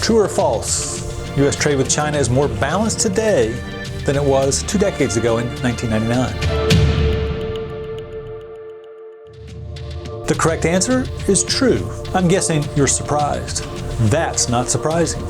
True or false? U.S. trade with China is more balanced today than it was 2 decades ago in 1999. The correct answer is true. I'm guessing you're surprised. That's not surprising.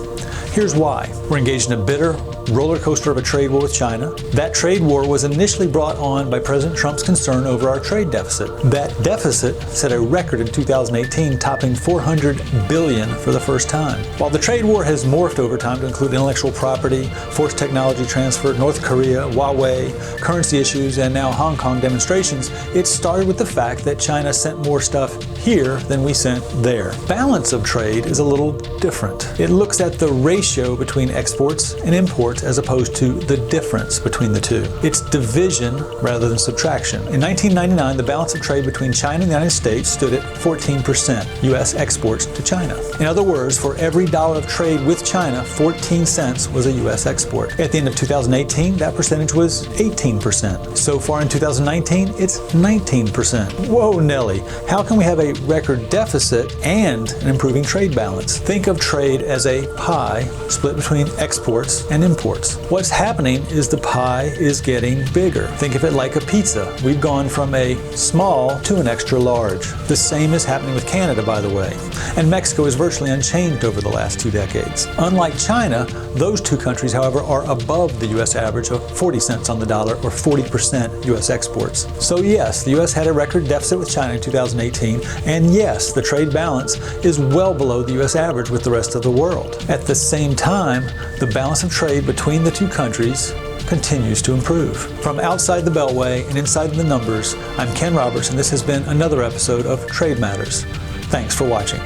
Here's why. We're engaged in a bitter roller coaster of a trade war with China. That trade war was initially brought on by President Trump's concern over our trade deficit. That deficit set a record in 2018, topping $400 billion for the first time. While the trade war has morphed over time to include intellectual property, forced technology transfer, North Korea, Huawei, currency issues, and now Hong Kong demonstrations, it started with the fact that China sent more stuff here than we sent there. Balance of trade is a little different. It looks at the ratio between exports and imports as opposed to the difference between the two. It's division rather than subtraction. In 1999, the balance of trade between China and the United States stood at 14% U.S. exports to China. In other words, for every dollar of trade with China, 14 cents was a U.S. export. At the end of 2018, that percentage was 18%. So far in 2019, it's 19%. Whoa, Nelly, how can we have a record deficit and an improving trade balance? Think of trade as a pie split between exports and imports. What's happening is the pie is getting bigger. Think of it like a pizza. We've gone from a small to an extra large. The same is happening with Canada, by the way. And Mexico is virtually unchanged over the last 2 decades. Unlike China, those two countries, however, are above the U.S. average of 40 cents on the dollar or 40% U.S. exports. So yes, the U.S. had a record deficit with China in 2018, and yes, the trade balance is well below the U.S. average with the rest of the world. At the same time, the balance of trade between the two countries continues to improve. From outside the Beltway and inside the numbers, I'm Ken Roberts, and this has been another episode of Trade Matters. Thanks for watching.